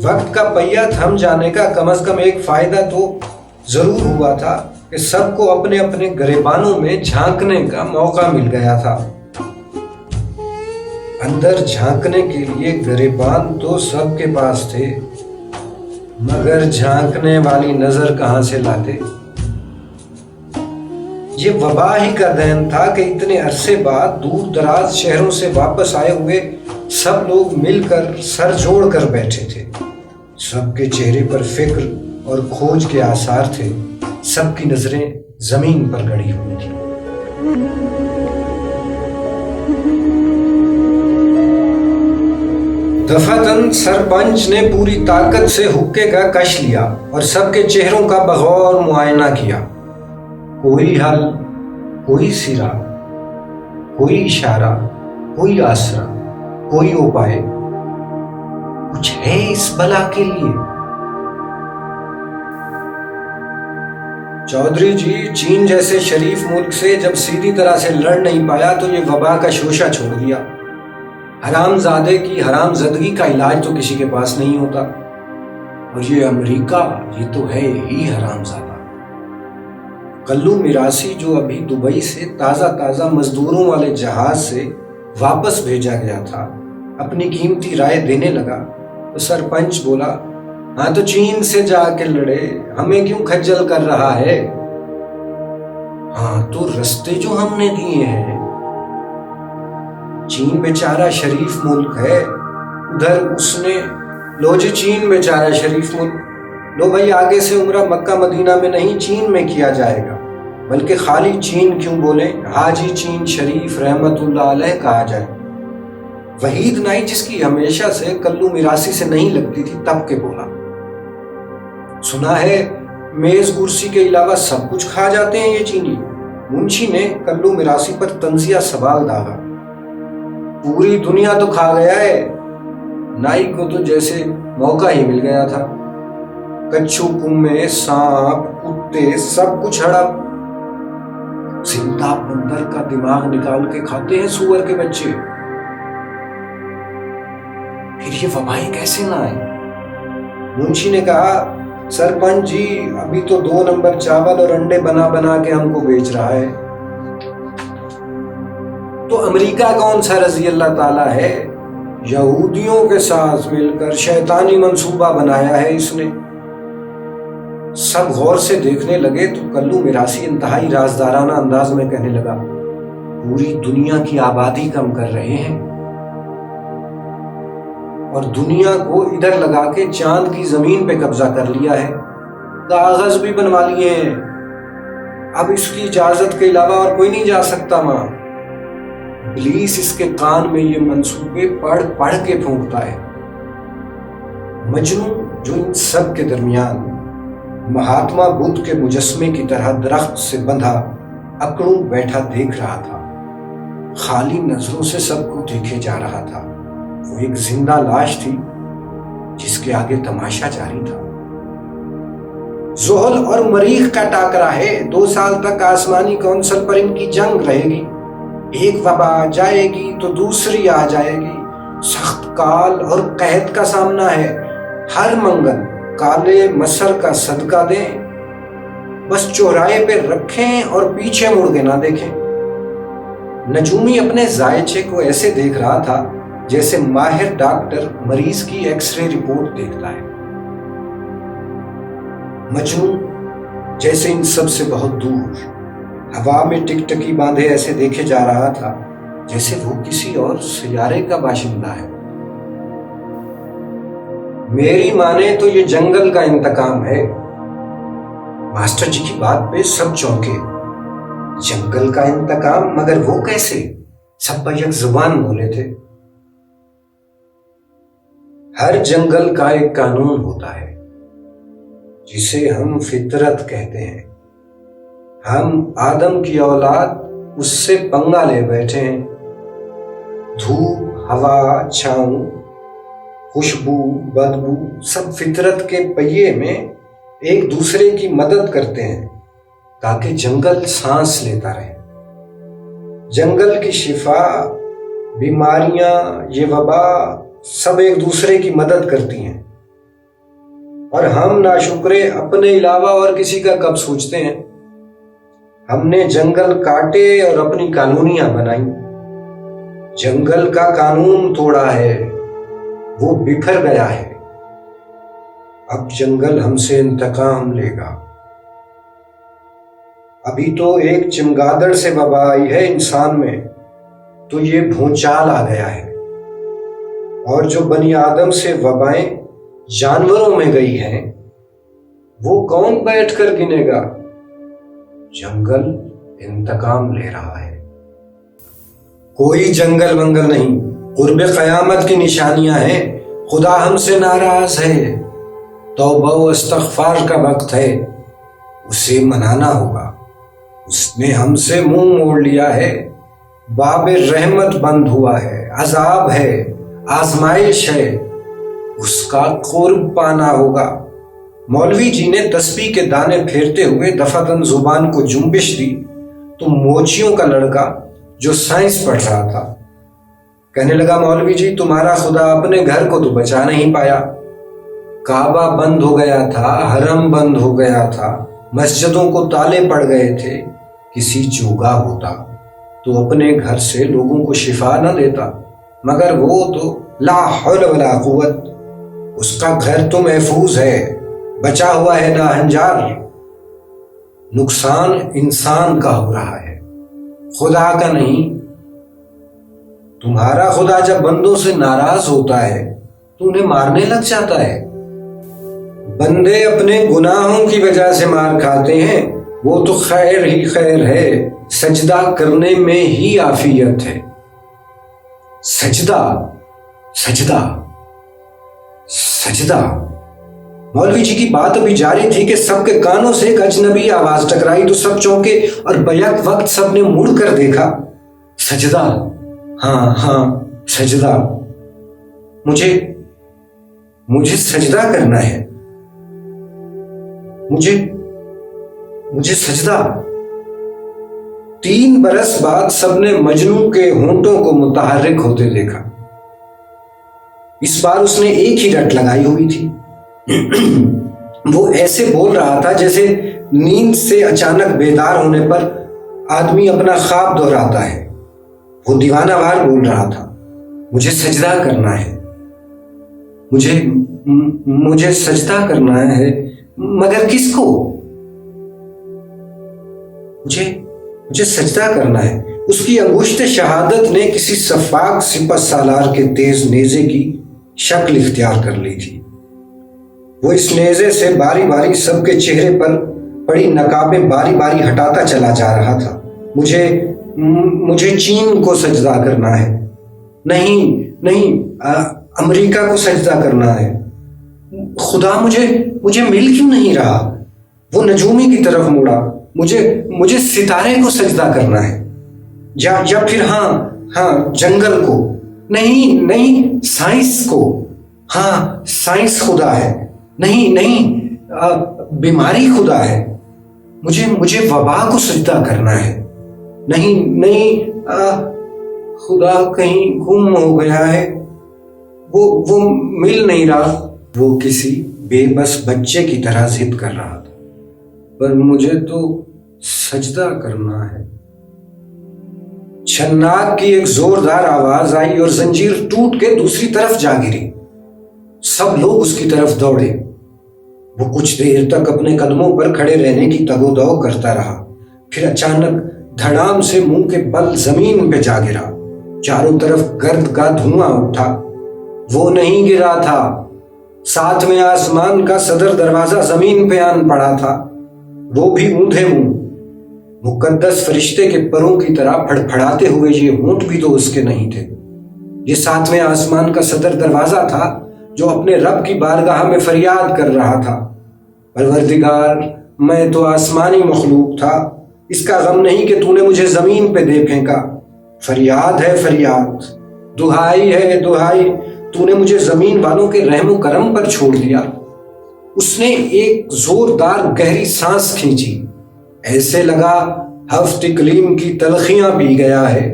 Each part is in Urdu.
وقت کا پہیہ تھم جانے کا کم از کم ایک فائدہ تو ضرور ہوا تھا کہ سب کو اپنے اپنے گریبانوں میں جھانکنے کا موقع مل گیا تھا۔ اندر جھانکنے کے لیے گریبان تو سب کے پاس تھے، مگر جھانکنے والی نظر کہاں سے لاتے؟ یہ وبا ہی کا دین تھا کہ اتنے عرصے بعد دور دراز شہروں سے واپس آئے ہوئے سب لوگ مل کر سر جوڑ کر بیٹھے تھے۔ سب کے چہرے پر فکر اور کھوج کے آثار تھے، سب کی نظریں زمین پر گڑی ہوئی تھیں۔ دفعتاً سرپنچ نے پوری طاقت سے حقے کا کش لیا اور سب کے چہروں کا بغور معائنہ کیا۔ کوئی حل، کوئی سرا، کوئی اشارہ، کوئی آسرا، کوئی اپائے، کچھ ہے اس بلا کے لیے؟ چودھری جی، چین جیسے شریف ملک سے جب سیدھی طرح سے لڑ نہیں پایا تو یہ وبا کا شوشہ چھوڑ دیا۔ حرام زادے کی حرام زدگی کا علاج تو کسی کے پاس نہیں ہوتا، اور یہ امریکہ، یہ تو ہے ہی حرام زادہ۔ کلو میراسی جو ابھی دبئی سے تازہ مزدوروں والے جہاز سے واپس بھیجا گیا تھا، اپنی قیمتی رائے دینے لگا تو سرپنچ بولا، ہاں تو چین سے جا کے لڑے، ہمیں کیوں کھجل کر رہا ہے؟ ہاں تو رستے جو ہم نے دیے ہیں، چین بیچارہ شریف ملک ہے، ادھر اس نے، لو جی چین بیچارہ شریف ملک، لو بھائی آگے سے عمرہ مکہ مدینہ میں نہیں چین میں کیا جائے گا، بلکہ خالی چین کیوں بولیں، حاجی چین شریف رحمت اللہ علیہ کہا جائے۔ وحید نائی جس کی ہمیشہ سے کلو میراسی سے نہیں لگتی تھی، تب کے بولا، سنا ہے میز کرسی کے علاوہ سب کچھ کھا جاتے ہیں یہ چینی۔ منشی نے کلو میراسی پر طنزیہ سوال داغا، پوری دنیا تو کھا گیا ہے، نائی کو تو جیسے موقع ہی مل گیا تھا۔ کچھو کمے، سانپ، کتے، سب کچھ ہڑپ۔ زندہ بندر کا دماغ نکال کے کھاتے ہیں سور کے بچے۔ پھر یہ وبائیں کیسے نہ آئی؟ منشی نے کہا، سرپنچ جی ابھی تو 2 نمبر چاول اور انڈے بنا بنا کے ہم کو بیچ رہا ہے۔ تو امریکہ کون سا رضی اللہ تعالی ہے؟ یہودیوں کے ساتھ مل کر شیطانی منصوبہ بنایا ہے اس نے۔ سب غور سے دیکھنے لگے تو کلو میراسی انتہائی رازدارانہ انداز میں کہنے لگا، پوری دنیا کی آبادی کم کر رہے ہیں اور دنیا کو ادھر لگا کے چاند کی زمین پہ قبضہ کر لیا ہے، کاغذ بھی بنوا لیے ہیں، اب اس کی اجازت کے علاوہ اور کوئی نہیں جا سکتا وہاں۔ ابلیس اس کے کان میں یہ منصوبے پڑھ پڑھ کے پھونکتا ہے۔ مجنوں جو ان سب کے درمیان مہاتما بدھ کے مجسمے کی طرح درخت سے بندھا اکڑوں بیٹھا دیکھ رہا تھا، خالی نظروں سے سب کو دیکھے جا رہا تھا۔ وہ ایک زندہ لاش تھی جس کے آگے تماشا جاری تھا۔ زحل اور مریخ کا ٹاکرا ہے، 2 سال تک آسمانی کونسل پر ان کی جنگ رہے گی، ایک وبا جائے گی تو دوسری آ جائے گی، سخت کال اور قحط کا سامنا ہے۔ ہر منگل کالے مصر کا صدقہ دیں، بس چوراہے پہ رکھیں اور پیچھے مڑ کے نہ دیکھیں۔ نجومی اپنے زائچے کو ایسے دیکھ رہا تھا جیسے ماہر ڈاکٹر مریض کی ایکس رے رپورٹ دیکھتا ہے۔ مجنوں جیسے ان سب سے بہت دور ہوا میں ٹکٹکی باندھے ایسے دیکھے جا رہا تھا جیسے وہ کسی اور سیارے کا باشندہ ہے۔ میری مانے تو یہ جنگل کا انتقام ہے۔ ماسٹر جی کی بات پہ سب چونکے۔ جنگل کا انتقام؟ مگر وہ کیسے؟ سب پر یک زبان بولے تھے۔ ہر جنگل کا ایک قانون ہوتا ہے جسے ہم فطرت کہتے ہیں۔ ہم آدم کی اولاد اس سے پنگا لے بیٹھے ہیں۔ دھوپ، ہوا، چھاؤں، خوشبو، بدبو سب فطرت کے پہیے میں ایک دوسرے کی مدد کرتے ہیں تاکہ جنگل سانس لیتا رہے۔ جنگل کی شفا، بیماریاں، یہ وبا سب ایک دوسرے کی مدد کرتی ہیں اور ہم ناشکرے اپنے علاوہ اور کسی کا کب سوچتے ہیں؟ ہم نے جنگل کاٹے اور اپنی کالونیاں بنائی، جنگل کا قانون توڑا ہے، وہ بکھر گیا ہے۔ اب جنگل ہم سے انتقام لے گا۔ ابھی تو ایک چمگادڑ سے وبا آئی ہے انسان میں، تو یہ بھونچال آ گیا ہے، اور جو بنی آدم سے وبائیں جانوروں میں گئی ہیں وہ کون بیٹھ کر گنے گا؟ جنگل انتقام لے رہا ہے۔ کوئی جنگل منگل نہیں، قرب قیامت کی نشانیاں ہیں۔ خدا ہم سے ناراض ہے، توبہ و استغفار کا وقت ہے، اسے منانا ہوگا۔ اس نے ہم سے منہ موڑ لیا ہے، باب رحمت بند ہوا ہے، عذاب ہے، آزمائش ہے، اس کا قرب پانا ہوگا۔ مولوی جی نے تسبیح کے دانے پھیرتے ہوئے دفعتاً زبان کو جنبش دی تو موچیوں کا لڑکا جو سائنس پڑھ رہا تھا کہنے لگا، مولوی جی تمہارا خدا اپنے گھر کو تو بچا نہیں پایا، کعبہ بند ہو گیا تھا، حرم بند ہو گیا تھا، مسجدوں کو تالے پڑ گئے تھے، کسی جوگا ہوتا تو اپنے گھر سے لوگوں کو شفا نہ دیتا، مگر وہ تو لا حول ولا قوت، اس کا گھر تو محفوظ ہے، بچا ہوا ہے ناہنجار۔ نقصان انسان کا ہو رہا ہے، خدا کا نہیں۔ تمہارا خدا جب بندوں سے ناراض ہوتا ہے تو انہیں مارنے لگ جاتا ہے۔ بندے اپنے گناہوں کی وجہ سے مار کھاتے ہیں، وہ تو خیر ہی خیر ہے، سجدہ کرنے میں ہی عافیت ہے۔ سجدہ سجدہ سجدہ۔ مولوی جی کی بات ابھی جاری تھی کہ سب کے کانوں سے ایک اجنبی آواز ٹکرائی تو سب چونکے اور بیک وقت سب نے مڑ کر دیکھا۔ سجدہ، ہاں ہاں سجدہ، مجھے سجدہ کرنا ہے، مجھے سجدہ۔ 3 برس بعد سب نے مجنوں کے ہونٹوں کو متحرک ہوتے دیکھا۔ اس بار اس نے ایک ہی رٹ لگائی ہوئی تھی۔ وہ ایسے بول رہا تھا جیسے نیند سے اچانک بیدار ہونے پر آدمی اپنا خواب دہراتا ہے۔ وہ دیوانہ وار بول رہا تھا، مجھے سجدہ کرنا ہے، مجھے سجدہ کرنا ہے، مگر کس کو؟ مجھے سجدہ کرنا ہے۔ اس کی انگشت شہادت نے کسی سفاک سپہ سالار کے تیز نیزے کی شکل اختیار کر لی تھی۔ وہ اس نیزے سے باری باری سب کے چہرے پر پڑی نقابیں باری باری ہٹاتا چلا جا رہا تھا۔ مجھے چین کو سجدہ کرنا ہے، نہیں امریکہ کو سجدہ کرنا ہے۔ خدا مجھے مل کیوں نہیں رہا؟ وہ نجومی کی طرف مڑا، مجھے ستارے کو سجدہ کرنا ہے، یا پھر ہاں جنگل کو، نہیں سائنس کو، ہاں سائنس خدا ہے، نہیں بیماری خدا ہے، مجھے وبا کو سجدہ کرنا ہے، نہیں خدا کہیں گم ہو گیا ہے، وہ مل نہیں رہا۔ وہ کسی بے بس بچے کی طرح ضد کر رہا تھا، پر مجھے تو سجدہ کرنا ہے۔ چھناک کی ایک زوردار آواز آئی اور زنجیر ٹوٹ کے دوسری طرف جا گری۔ سب لوگ اس کی طرف دوڑے۔ وہ کچھ دیر تک اپنے قدموں پر کھڑے رہنے کی تگ و دو کرتا رہا، پھر اچانک دھڑام سے منہ کے بل زمین پہ جا گرا۔ چاروں طرف گرد کا دھواں اٹھا۔ وہ نہیں گرا تھا، 7ویں آسمان کا صدر دروازہ زمین پہ آن پڑا تھا، وہ بھی اوندھے منہ۔ مقدس فرشتے کے پروں کی طرح پھڑ پھڑاتے ہوئے یہ ہونٹ بھی تو اس کے نہیں تھے۔ یہ 7ویں آسمان کا صدر دروازہ تھا جو اپنے رب کی بارگاہ میں فریاد کر رہا تھا، پروردگار میں تو آسمانی مخلوق تھا، اس کا غم نہیں کہ تو نے مجھے زمین پہ دے پھینکا۔ فریاد ہے فریاد، دہائی ہے دہائی، تو نے مجھے زمین والوں کے رحم و کرم پر چھوڑ دیا۔ اس نے ایک زوردار گہری سانس کھینچی، ایسے لگا ہفت اقلیم کی تلخیاں پی گیا ہے۔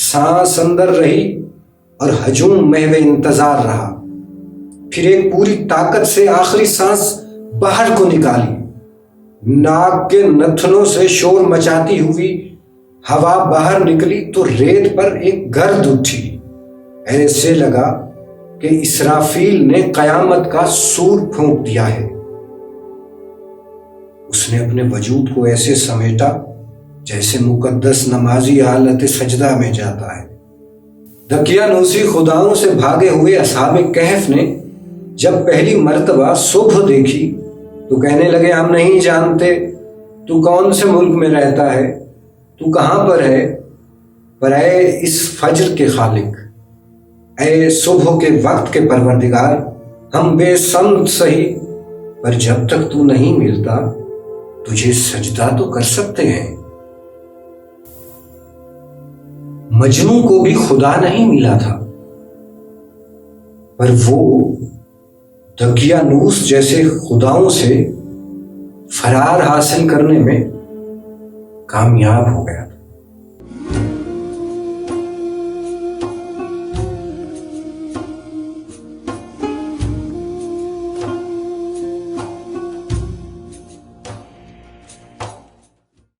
سانس اندر رہی اور ہجوم محو انتظار رہا۔ پھر ایک پوری طاقت سے آخری سانس باہر کو نکالی. ناک کے نتھنوں سے شور مچاتی ہوئی ہوا باہر نکلی تو ریت پر ایک گرد اٹھی. ایسے لگا کہ اسرافیل نے قیامت کا سور پھونک دیا ہے. اس نے اپنے وجود کو ایسے سمیٹا جیسے مقدس نمازی حالت سجدہ میں جاتا ہے. دقیانوسی خداؤں سے بھاگے ہوئے اصحاب کہف نے جب پہلی مرتبہ صبح دیکھی تو کہنے لگے ہم نہیں جانتے تو کون سے ملک میں رہتا ہے, تو کہاں پر ہے. پر اے اس فجر کے خالق, اے صبح کے وقت کے پروردگار, ہم بے سمت سہی پر جب تک تو نہیں ملتا تجھے سجدہ تو کر سکتے ہیں. مجنوں کو بھی خدا نہیں ملا تھا پر وہ دقیانوس جیسے خداؤں سے فرار حاصل کرنے میں کامیاب ہو گیا.